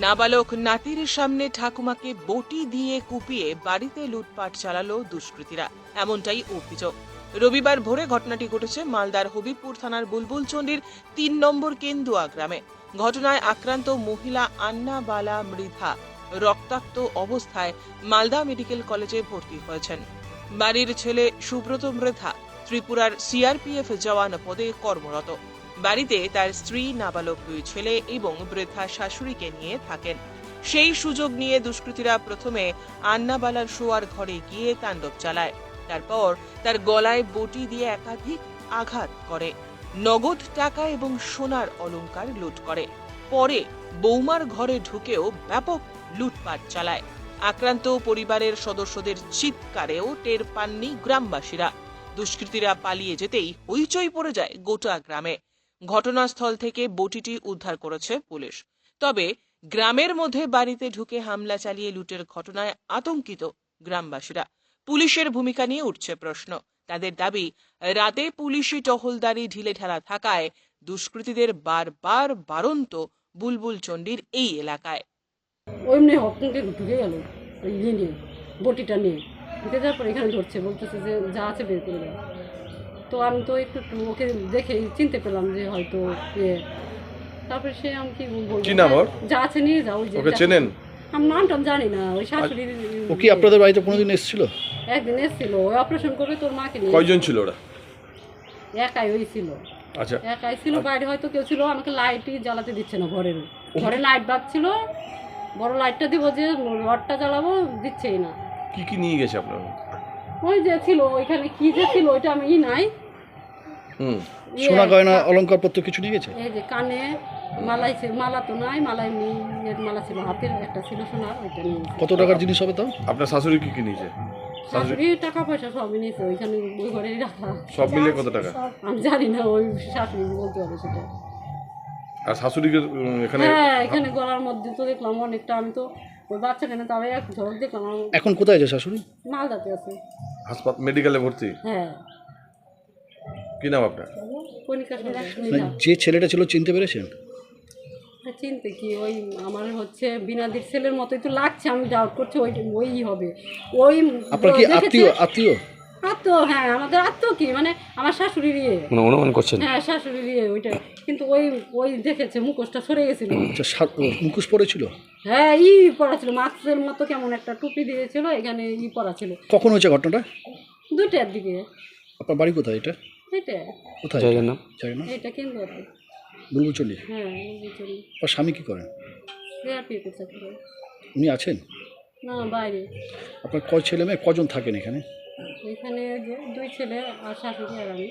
নাবালক নাতির সামনে ঠাকুমাকে বটি দিয়ে কুপিয়ে বাড়িতে লুটপাট চালালো দুষ্কৃতীরা, এমনটাই অভিযোগ। রবিবার ভোরে ঘটনাটি ঘটেছে মালদার হবিবপুর থানার বুলবুলচন্ডির ৩ নম্বর কেন্দুয়া গ্রামে। ঘটনায় আক্রান্ত মহিলা আন্না বালা মৃধা রক্তাক্ত অবস্থায় মালদা মেডিকেল কলেজে ভর্তি হয়েছেন। বাড়ির ছেলে সুব্রত মৃধা ত্রিপুরার সিআরপিএফ জওয়ান পদে কর্মরত। বাড়িতে তার স্ত্রী, নাবালক 2 ছেলে এবং বৃদ্ধা শাশুড়িকে নিয়ে থাকেন। সেই সুযোগ নিয়ে দুষ্কৃতীরা প্রথমে আন্নাবালার শোয়ার ঘরে গিয়ে তাণ্ডব চালায়। তারপর তার গলায় বটি দিয়ে একাধিক আঘাত করে, নগদ টাকা এবং সোনার অলংকার লুট করে। পরে বৌমার ঘরে ঢুকেও ব্যাপক লুটপাট চালায়। আক্রান্ত পরিবারের সদস্যদের চিৎকারেও টের পাননি গ্রামবাসীরা। দুষ্কৃতীরা পালিয়ে যেতেই হইচই পড়ে যায় গোটা গ্রামে। ঘটনাস্থল থেকে বটিটি উদ্ধার করেছে পুলিশ। তবে গ্রামের মধ্যে বাড়িতে ঢুকে হামলা চালিয়ে লুটের ঘটনায় আতঙ্কিত গ্রামবাসীরা। পুলিশের ভূমিকা নিয়ে উঠছে প্রশ্ন। তাদের দাবি, রাতে পুলিশি টহলদারি ঢিলেঢালা থাকায় দুষ্কৃতীদের বারবার বারন্ত বুলবুলচন্ডির এই এলাকায়। ওইমনি হককে ঢুকে গেল ওই ইয়ে নিয়ে, বটিটা নিয়ে ঢুকে যাওয়ার পর এখানে ধরছে, বলতেছে যে যা আছে বের করে দেয়। তো আমি তো একটু ওকে দেখে চিনতে পেলাম যে হয়তো তারপরে সে আমি কি বলবো, যা আছে নিয়ে যাও। ওকে চেনেন? আমি নামটা জানি না। ওই শাশুড়ির। ও কি আপনাদের বাড়িতে কোনোদিন এসেছিল? একদিন এসেছিল, ওই অপারেশন করবে তোর মাকে নিয়ে। কয়জন ছিল ওরা? একাই হয়েছিল। আচ্ছা, একাই ছিল। বাইরে হয়তো কেউ ছিল। আমাকে লাইটই জ্বালাতে দিচ্ছে না। ঘরে লাইট বাজছিল, বড় লাইটটা দিব যে রডটা জ্বালাবো, দিচ্ছেই না। কি কি নিয়ে গেছে আপনারা? ওই যে ছিল ওইখানে কি যে ছিল ওইটা আমি নাই। সোনা গয়না অলংকারপত্র কিছু নিয়ে গেছে? এই যে কানে মালাই ছিল, মালা তো নাই, মালা এমনি মালা ছিল, হাতের একটা ছিল সোনার, ওইটা নিয়ে। কত টাকার জিনিস হবে তাও? আপনার শাশুড়ি কি কি নিয়েছে? শাশুড়ি টাকা পয়সা সবই নিয়েছে, ওইখানে ওই ঘরেই রাখা। সব মিলে কত টাকা? আমি জানি না, ওই শাশুড়ি বলতে পারে সেটা। আর শাশুড়িকে এখানে? হ্যাঁ, এখানে গলার মধ্যে তো দেখলাম অনেকটা। আমি তো ওই বাচ্চা কেন তবে এক ঝলক দেখলাম। এখন কোথায় আছে শাশুড়ি? মালদাতে আছে। হাসপাতাল মেডিকেলে ভর্তি? হ্যাঁ। কি নাম আপনার? কণিকা সরকার। যে ছেলেটা ছিল চিনতে পেরেছেন? চিনতে কি, ওই আমার হচ্ছে বিনাদির ছেলের মতোই তো লাগছে। আমি ডাউট করছি ওই হবে। ওই আপনার কি আত্মীয়? আত্মীয়, হ্যাঁ, আমাদের আত্মীয়। কি মানে আমার শাশুড়ির ইয়ে, অনুমান করছেন? হ্যাঁ, শাশুড়ির ইয়ে ওইটা। কিন্তু ওই দেখেছে মুখোশটা সরে গেছিল। মুখোশ পড়েছিল? হ্যাঁ, পরা ছিল, মাস্কের মতো কেমন একটা টুপি দিয়েছিল, এখানে পরা ছিল। কখন হয়েছে ঘটনাটা? 2টার দিকে। আপনার বাড়ি কোথায়? এটা এটা কোথায়? জায়গার নাম? এটা কেন্দ্র। বুলবুলচন্ডি? হ্যাঁ, বুলবুলচন্ডি। আপনার স্বামী কি করেন? সিআরপিএফ চাকরি করে। উনি আছেন? না, বাইরে। আপনার কয় ছেলে মেয়ে, কজন থাকেন এখানে? এখানে যে 2 ছেলে আর শাশুড়ি আর আমি।